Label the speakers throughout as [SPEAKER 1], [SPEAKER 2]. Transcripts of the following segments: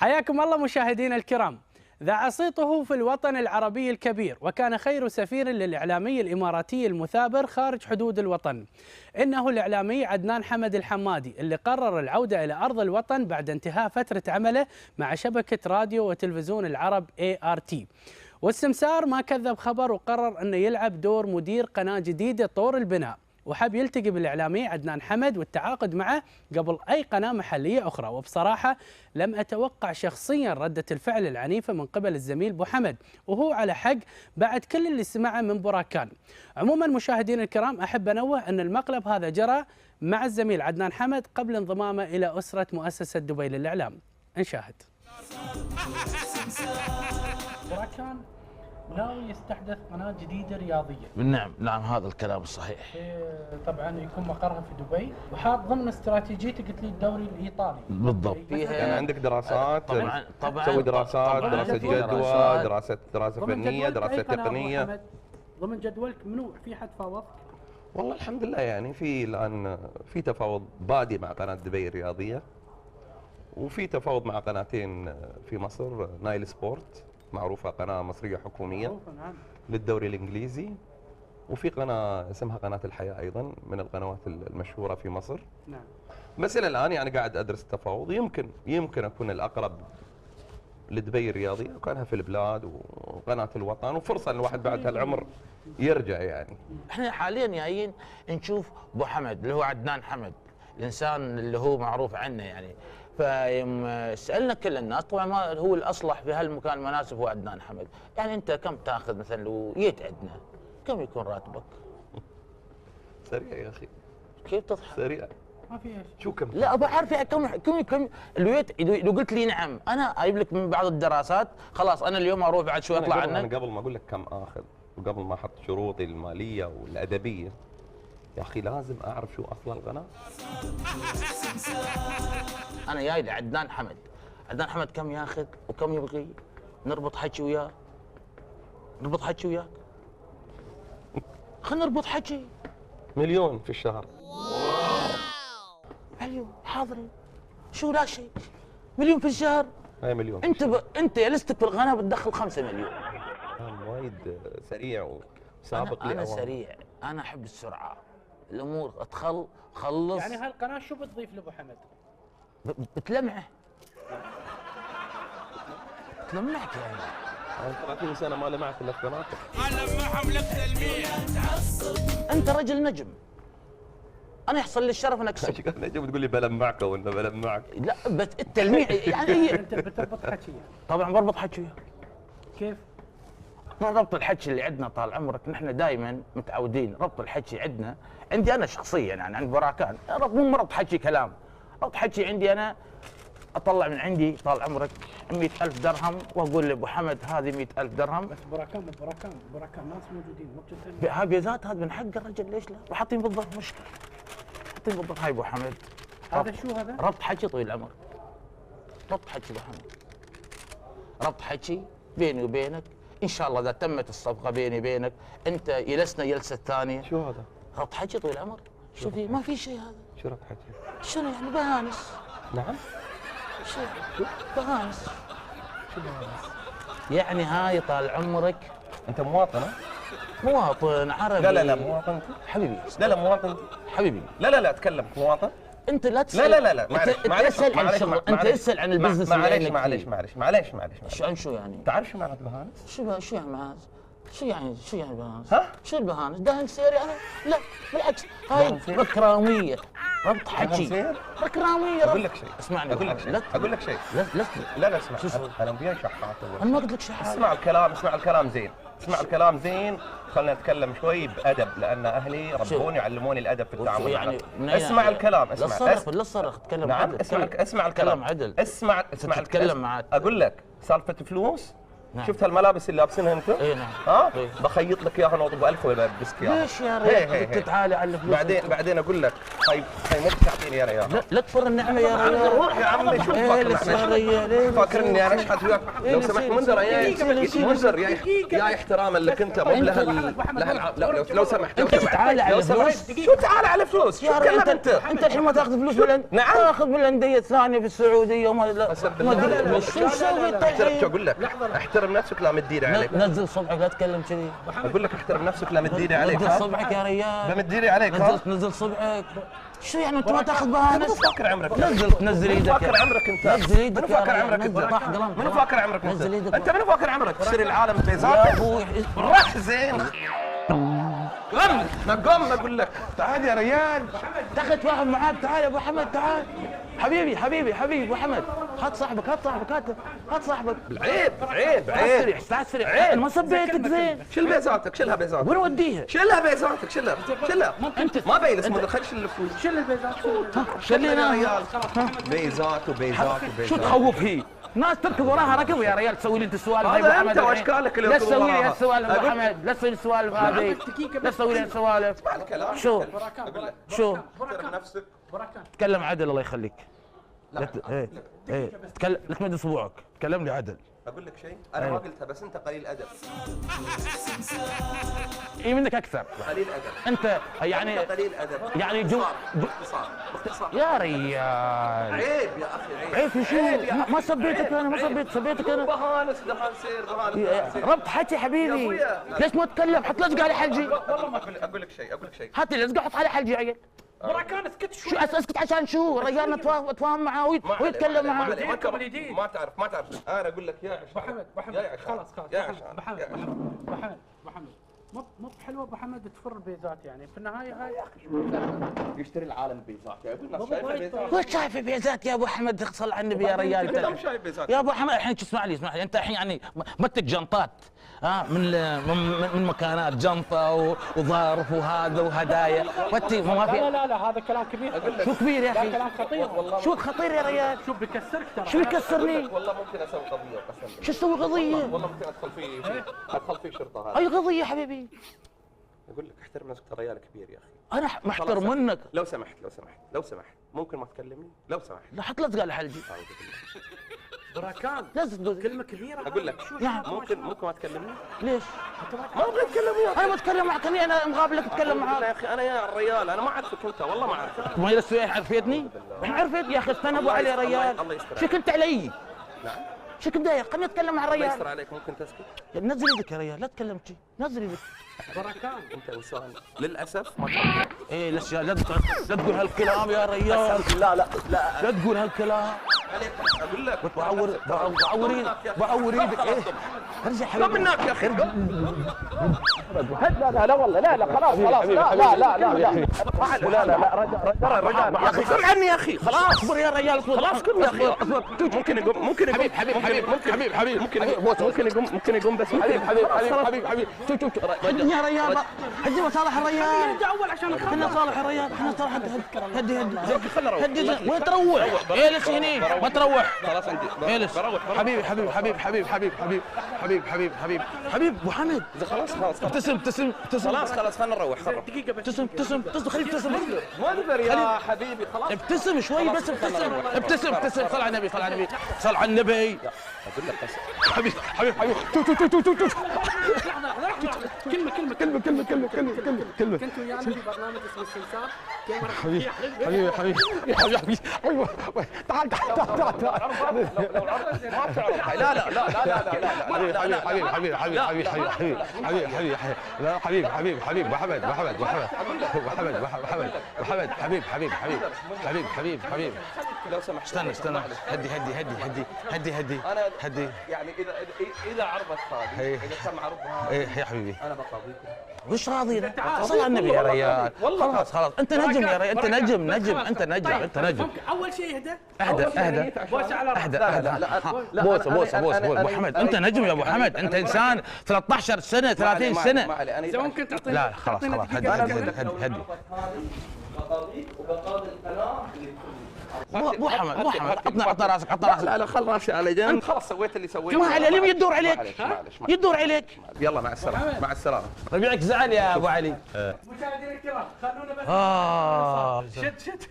[SPEAKER 1] حياكم الله مشاهدينا الكرام. ذاع صيته في الوطن العربي الكبير، وكان خير سفير للإعلامي الإماراتي المثابر خارج حدود الوطن. إنه الإعلامي عدنان حمد الحمادي، اللي قرر العودة إلى أرض الوطن بعد انتهاء فترة عمله مع شبكة راديو وتلفزيون العرب ART. والسمسار ما كذب خبر وقرر أنه يلعب دور مدير قناة جديدة طور البناء، وحب يلتقي بالإعلامي عدنان حمد والتعاقد معه قبل أي قناة محلية أخرى. وبصراحة لم أتوقع شخصيا ردة الفعل العنيفة من قبل الزميل بو حمد، وهو على حق بعد كل اللي سمعه من براكان. عموما مشاهدين الكرام، أحب أنوه أن المقلب هذا جرى مع الزميل عدنان حمد قبل انضمامه إلى أسرة مؤسسة دبي للإعلام. نشاهد. براكان ناوي يستحدث قناة جديدة رياضية.
[SPEAKER 2] نعم هذا الكلام الصحيح.
[SPEAKER 1] طبعا يكون مقرها في دبي، وحاط ضمن استراتيجيته قلت لي الدوري الإيطالي.
[SPEAKER 2] بالضبط.
[SPEAKER 3] يعني عندك دراسات،
[SPEAKER 2] طبعا
[SPEAKER 3] تسوي دراسات، دراسة جدوى، دراسة فنية، دراسة تقنية.
[SPEAKER 1] ضمن جدولك منو في حد فاوض؟
[SPEAKER 3] والله الحمد لله، يعني في الآن في تفاوض بادي مع قناة دبي الرياضية، وفي تفاوض مع قناتين في مصر، نايل سبورت معروفة قناة مصرية حكومية للدوري الإنجليزي، وفي قناة اسمها قناة الحياة أيضا من القنوات المشهورة في مصر.
[SPEAKER 1] نعم.
[SPEAKER 3] بس إلى الآن يعني قاعد أدرس التفاوض، يمكن أكون الأقرب لدبي الرياضية وكانها في البلاد وقناة الوطن، وفرصة أن الواحد بعد هالعمر يرجع. يعني
[SPEAKER 2] احنا حاليا جايين نشوف ابو حمد اللي هو عدنان حمد، الإنسان اللي هو معروف عنه يعني. فسألنا كل الناس، طبعا ما هو الأصلح في هالمكان المناسب هو عدنان حمد. يعني أنت كم تاخذ مثلا لو جيت عندنا، كم يكون راتبك؟
[SPEAKER 3] سريع يا أخي.
[SPEAKER 2] كيف تضحك؟
[SPEAKER 3] سريع.
[SPEAKER 1] ما في ايش.
[SPEAKER 3] شو كم؟
[SPEAKER 2] لا أبغى أعرف كم لو قلت لي نعم أنا أجيب لك من بعض الدراسات، خلاص أنا اليوم أروح بعد شوي أطلع عنك.
[SPEAKER 3] أنا قبل ما أقول لك كم آخذ وقبل ما أحط شروطي المالية والأدبية، يا أخي لازم أعرف شو أصل القناة.
[SPEAKER 2] أنا جاي لعدنان حمد. عدنان حمد كم ياخذ وكم يبغي؟ نربط حكي وياه. نربط حكي وياك. خلينا نربط حكي.
[SPEAKER 3] 1,000,000 في الشهر.
[SPEAKER 2] ايوه حاضرين. شو لا شيء. 1,000,000 في الشهر.
[SPEAKER 3] هاي 1,000,000.
[SPEAKER 2] انت جلستك في القناه بتدخل 5 مليون.
[SPEAKER 3] وايد سريع وسابق لي.
[SPEAKER 2] أنا سريع، انا احب السرعه. الامور خلص.
[SPEAKER 1] يعني هالقناة شو بتضيف لابو حمد؟
[SPEAKER 2] بتلمعه. تلمعك يعني.
[SPEAKER 3] أنا 30 سنة ما لمعت إلا في قناتك.
[SPEAKER 4] ألمعهم لك تلميع.
[SPEAKER 2] أنت رجل نجم. أنا يحصل لي الشرف أن أكسب.
[SPEAKER 3] نجم تقول لي بلمعك ولا بلمعك؟
[SPEAKER 2] لا بس التلميع يعني
[SPEAKER 1] أنت بتربط حكي.
[SPEAKER 2] طبعا بربط حكي.
[SPEAKER 1] كيف؟
[SPEAKER 2] ربط الحكي اللي عندنا طال عمرك، نحن دائما متعودين ربط الحكي عندنا. عندي أنا شخصيا يعني عند براكان، مو ربط حكي كلام. ربط حكي عندي أنا اطلع من عندي طال عمرك 100,000 درهم واقول لابو حمد هذه 100,000 درهم.
[SPEAKER 1] بس براكان ناس موجودين
[SPEAKER 2] هاي بيزات، هذا من حق الرجل، ليش لا؟ وحاطين بالضبط مشكله. حاطين بالضبط. هاي ابو حمد.
[SPEAKER 1] هذا شو هذا؟
[SPEAKER 2] ربط حكي طويل العمر. ربط حكي ابو حمد. ربط حكي بيني وبينك، ان شاء الله اذا تمت الصفقه بيني وبينك، انت جلسنا جلسه ثانيه.
[SPEAKER 3] شو هذا؟
[SPEAKER 2] ربط حكي طويل العمر. شو في؟ ما في شيء هذا.
[SPEAKER 3] شو ربط حكي؟
[SPEAKER 2] شنو يعني بهانس؟
[SPEAKER 3] نعم؟
[SPEAKER 2] شو بهانس؟ شو بهانس؟ يعني هاي طال عمرك
[SPEAKER 3] انت مواطن؟
[SPEAKER 2] مواطن عربي.
[SPEAKER 3] لا مواطن
[SPEAKER 2] حبيبي.
[SPEAKER 3] لا مواطن
[SPEAKER 2] حبيبي.
[SPEAKER 3] لا اتكلم مواطن.
[SPEAKER 2] انت لا تسال.
[SPEAKER 3] لا معلش
[SPEAKER 2] اسال عن الشغل، انت اسال عن البزنس.
[SPEAKER 3] معلش
[SPEAKER 2] شو عن شو يعني؟
[SPEAKER 3] تعرف شو معنى بهانس؟
[SPEAKER 2] شو يعني بهانس؟ شو يعني بهانس؟
[SPEAKER 3] ها؟
[SPEAKER 2] شو البهانس؟ دهن سير يعني؟ لا بالعكس، هاي بكراميه. ربط حكي. بكراميه.
[SPEAKER 3] اقول لك شيء.
[SPEAKER 2] اسمعني.
[SPEAKER 3] اقول لك شيء.
[SPEAKER 2] لا
[SPEAKER 3] اسمع. انا وياك شحات.
[SPEAKER 2] انا ما قلت لك شحات.
[SPEAKER 3] اسمع الكلام زين. خلينا نتكلم شوي بادب، لان اهلي ربوني وعلموني الادب في التعامل
[SPEAKER 2] يعني
[SPEAKER 3] اسمع الكلام.
[SPEAKER 2] لا تصرخ تكلم
[SPEAKER 3] نعم.
[SPEAKER 2] عدل.
[SPEAKER 3] اسمع الكلام.
[SPEAKER 2] عدل.
[SPEAKER 3] اسمع الكلام.
[SPEAKER 2] تتكلم معاه.
[SPEAKER 3] اقول لك سالفه فلوس
[SPEAKER 2] نعم.
[SPEAKER 3] شفت هالملابس اللي لابسينها انت؟
[SPEAKER 2] اي نعم.
[SPEAKER 3] ها؟
[SPEAKER 2] إيه.
[SPEAKER 3] بخيط لك اياها نوط ب 1000 ولا بلبسك اياها.
[SPEAKER 2] ليش يا ريال قلت تعالي على الفلوس؟
[SPEAKER 3] بعدين اقول لك هاي مو بتعطيني انا اياها.
[SPEAKER 2] لا تفر النعمه يا ريال.
[SPEAKER 3] روح يا عمي شو فاكر اني انا اشحت وياك؟ لو سمحت منذر منذر يا احتراما لك انت مو لو سمحت
[SPEAKER 2] تعالى على الفلوس.
[SPEAKER 3] شو تعالى على فلوس؟
[SPEAKER 2] يا ريال انت الحين ما تاخذ فلوس من
[SPEAKER 3] نعم
[SPEAKER 2] تاخذ من الانديه الثانيه في السعوديه وما ادري شو سويت الحين؟
[SPEAKER 3] اقول لك احترم نفسك لا مد ايدي عليك.
[SPEAKER 2] نزل صبعك لا تتكلم كذي.
[SPEAKER 3] اقول لك احترم نفسك لا مد ايدي عليك.
[SPEAKER 2] نزل صبعك يا ريال.
[SPEAKER 3] بمد ايدي عليك.
[SPEAKER 2] نزل صبعك. شو يعني انت ما تاخذ بهانس؟
[SPEAKER 3] منو فاكر عمرك؟
[SPEAKER 2] نزل ايدك.
[SPEAKER 3] فاكر عمرك انت؟
[SPEAKER 2] نزل ايدك.
[SPEAKER 3] منو فاكر عمرك انت؟ منو فاكر عمرك انت؟ انت منو فاكر عمرك؟ تصير العالم بيزاتك؟
[SPEAKER 2] يا ابوي
[SPEAKER 3] راح زين. قم اقول لك تعال يا ريال.
[SPEAKER 2] دخلت واحد معاك. تعال يا ابو حمد تعال. حبيبي ابو حمد. هات صاحبك هات صاحبك.
[SPEAKER 3] عيب
[SPEAKER 2] استعسري انا ما صبيتك زين.
[SPEAKER 3] شيل بيزاتك شيلها بيزاتك.
[SPEAKER 2] وين اوديها؟
[SPEAKER 3] شيلها بيزاتك شيلها
[SPEAKER 2] انت
[SPEAKER 3] ما بين اسمه خلي شيل الفلوس.
[SPEAKER 1] شيل البيزات.
[SPEAKER 2] شيل
[SPEAKER 3] يا
[SPEAKER 2] لنا
[SPEAKER 3] ريال بيزات
[SPEAKER 2] شو تخوف هي؟ ناس تركض وراها ركض يا ريال تسوي لي انت السوالف هاي ابو
[SPEAKER 3] هذا
[SPEAKER 2] حمد.
[SPEAKER 3] انت واشكالك اللي
[SPEAKER 2] لا
[SPEAKER 3] يركضوا
[SPEAKER 2] تسوي لي
[SPEAKER 3] وراها.
[SPEAKER 2] هالسوالف ابو حمد. لا تسوي لي السوالف هذه. لا تسوي لي هالسوالف. شو
[SPEAKER 3] احترم نفسك.
[SPEAKER 2] تكلم عدل الله يخليك. لا تكلم لا تمد اصبعك. تكلم لي عدل.
[SPEAKER 3] اقول لك شيء انا ما قلتها بس انت قليل ادب.
[SPEAKER 2] اي منك اكثر.
[SPEAKER 3] قليل ادب.
[SPEAKER 2] انت يعني
[SPEAKER 3] قليل ادب.
[SPEAKER 2] يعني
[SPEAKER 3] باختصار
[SPEAKER 2] يا ريال
[SPEAKER 3] عيب يا اخي عيب.
[SPEAKER 2] عيب شو؟ ما سبيتك انا ما سبيتك انا.
[SPEAKER 3] بهانس دخل سير
[SPEAKER 2] ربط حكي حبيبي. ليش ما تتكلم؟ حط لزقه على حلجي.
[SPEAKER 3] والله ما اقول لك شيء
[SPEAKER 2] هات لي لزقه حط على حلجي عيل.
[SPEAKER 1] براكان اسكت
[SPEAKER 2] شو
[SPEAKER 1] شوي.
[SPEAKER 2] اسكت عشان شو؟ الرجال اتفاهم معاه ويتكلم معاه.
[SPEAKER 3] ما تعرف انا اقول لك يا عشان
[SPEAKER 1] محمد خلاص
[SPEAKER 3] يا عشان
[SPEAKER 1] محمد مو بحلوه ابو حمد تفر بيزات يعني في النهايه هاي
[SPEAKER 3] يشتري العالم بيزات يا ابو الناس شايفه بيزات.
[SPEAKER 2] وش شايف بيزات يا ابو حمد؟ صل على النبي يا رجال.
[SPEAKER 3] انت شايف بيزات
[SPEAKER 2] يا ابو حمد الحين اسمع لي انت الحين يعني متك جنطات من مكانات جنطه وظرف وهذا وهدايا وانت ما في.
[SPEAKER 1] لا هذا كلام كبير.
[SPEAKER 2] شو كبير يا اخي؟
[SPEAKER 1] كلام خطير.
[SPEAKER 2] شو خطير يا ريال؟
[SPEAKER 1] شو بيكسرك ترى.
[SPEAKER 2] شو يكسرني؟
[SPEAKER 3] والله ممكن اسوي قضيه قسم.
[SPEAKER 2] شو اسوي قضيه؟
[SPEAKER 3] والله ممكن ادخل في شرطه هذا.
[SPEAKER 2] اي قضيه يا حبيبي؟
[SPEAKER 3] اقول لك احترم نفسك ترى ريال كبير يا اخي.
[SPEAKER 2] انا محترم منك.
[SPEAKER 3] لو سمحت ممكن ما تكلمني لو سمحت.
[SPEAKER 2] لا حط لزقه على حلجي.
[SPEAKER 1] براكان
[SPEAKER 2] لزق
[SPEAKER 1] كلمه كبيره.
[SPEAKER 3] اقول لك ممكن ما تكلمني.
[SPEAKER 2] ليش؟
[SPEAKER 3] ما ابغى اتكلم وياك.
[SPEAKER 2] انا بتكلم معك انا مقابلك اتكلم معاك.
[SPEAKER 3] يا اخي انا يا الريال انا ما اعرفك انت والله ما اعرفك.
[SPEAKER 2] ما لسه عرفتني؟ ما عرفت يا اخي استنى ابو علي يا ريال.
[SPEAKER 3] الله يستر.
[SPEAKER 2] شو كنت علي؟
[SPEAKER 3] نعم.
[SPEAKER 2] شو كنت داير؟ خليني اتكلم مع
[SPEAKER 3] الله يستر
[SPEAKER 2] الريال.
[SPEAKER 3] عليك ممكن تسكت.
[SPEAKER 2] نزل يدك يا ريال لا تكلم شي. نزل يدك.
[SPEAKER 1] براكان
[SPEAKER 3] انت انسان للاسف ما
[SPEAKER 2] ايه الاشياء لا تقول هالكلام يا ريال.
[SPEAKER 3] لا
[SPEAKER 2] لا تقول هالكلام.
[SPEAKER 3] عليك اقول لك
[SPEAKER 2] بعور ايدك ايه. ارجع حبيبي.
[SPEAKER 3] قم منك يا اخي.
[SPEAKER 2] لا والله لا خلاص لا
[SPEAKER 3] يا اخي قم عني يا اخي خلاص.
[SPEAKER 2] اصبر يا ريال اصبر.
[SPEAKER 3] خلاص قم يا اخي اصبر. ممكن يقوم ممكن يقوم بس
[SPEAKER 2] حبيب هدي يا ريال هدي وصالح الريال.
[SPEAKER 1] اول عشان
[SPEAKER 2] احنا صالح الريال احنا صالح هدي وين تروح؟ اجلس هني ما تروح.
[SPEAKER 3] خلاص عندي
[SPEAKER 2] اجلس حبيب ابو حمد.
[SPEAKER 3] خلاص
[SPEAKER 2] ابتسم
[SPEAKER 3] خلاص خلينا نروح
[SPEAKER 1] دقيقه بس.
[SPEAKER 2] ابتسم خليك تبتسم.
[SPEAKER 3] ما اقدر يا حبيبي خلاص.
[SPEAKER 2] ابتسم شوي بس ابتسم صل على النبي
[SPEAKER 3] اقول لك بس
[SPEAKER 2] حبيب
[SPEAKER 1] كلمه كنتوا ويانا في برنامج اسمه السمسار.
[SPEAKER 2] حبيبي تعال حبيب
[SPEAKER 3] لو سمحت
[SPEAKER 2] استنى هدي
[SPEAKER 3] انا يعني اذا عرضت هذه اذا تم عرضها
[SPEAKER 2] ايه يا حبيبي
[SPEAKER 3] انا بقاضيك.
[SPEAKER 2] وش راضي صل على النبي يا ريال. خلاص انت نجم يا ريال. انت نجم.
[SPEAKER 1] اول شيء
[SPEAKER 2] اهدى
[SPEAKER 1] بوسه على
[SPEAKER 2] بوسه ابو حمد. انت نجم يا ابو حمد. انت انسان 13 سنه 30 سنه.
[SPEAKER 1] اذا ممكن تعطينا.
[SPEAKER 2] لا خلاص هدي
[SPEAKER 3] بقاضيك وبقاضي القناه اللي
[SPEAKER 2] ابو حمد عطنا راسك
[SPEAKER 3] لا خل راسي على جنب. انت خلاص سويت اللي سويته.
[SPEAKER 2] ما عليه لم يدور عليك.
[SPEAKER 3] معلش
[SPEAKER 2] يدور عليك.
[SPEAKER 3] يلا مع السلامه. مع السلامه.
[SPEAKER 2] ربيعك زعل يا ابو علي.
[SPEAKER 1] مشاهدينا الكرام خلونا بس شد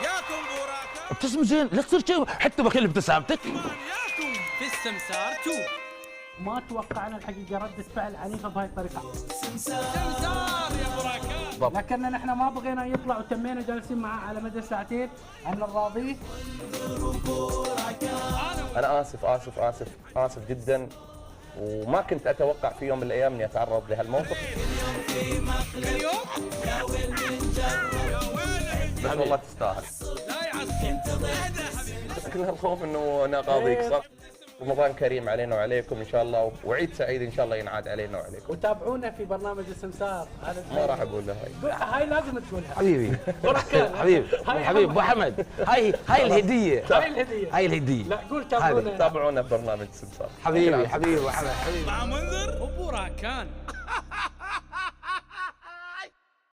[SPEAKER 4] ياكم بوراكا
[SPEAKER 2] ابتسم زين لا تصير شيء حتى بكل ابتسامتك.
[SPEAKER 4] ياكم في السمسار 2.
[SPEAKER 1] ما توقعنا الحقيقه رده فعل عنيفه بهاي الطريقه،
[SPEAKER 4] سمسار يا بوراكا.
[SPEAKER 1] لكن نحن ما بغينا يطلع وتمينا جالسين معاه على مدى ساعتين. انا الراضي.
[SPEAKER 3] انا اسف جدا، وما كنت اتوقع في يوم من الايام اني اتعرض لهالموقف.
[SPEAKER 4] اليوم
[SPEAKER 3] بس والله تستاهل.
[SPEAKER 4] لا يعصب.
[SPEAKER 3] كل الخوف انه انا قاضي يكسر. رمضان كريم علينا وعليكم ان شاء الله، وعيد سعيد ان شاء الله ينعاد علينا وعليكم.
[SPEAKER 1] وتابعونا في برنامج السمسار.
[SPEAKER 3] ما راح اقول له
[SPEAKER 1] هاي لازم تقولها
[SPEAKER 2] حبيبي
[SPEAKER 1] بركان.
[SPEAKER 2] حبيبي ابو حمد، هاي الهديه. هاي الهديه.
[SPEAKER 1] لا قول تابعونا.
[SPEAKER 3] تابعونا في برنامج السمسار.
[SPEAKER 2] حبيبي ابو حمد حبيبي.
[SPEAKER 4] مع منذر وبوراكان.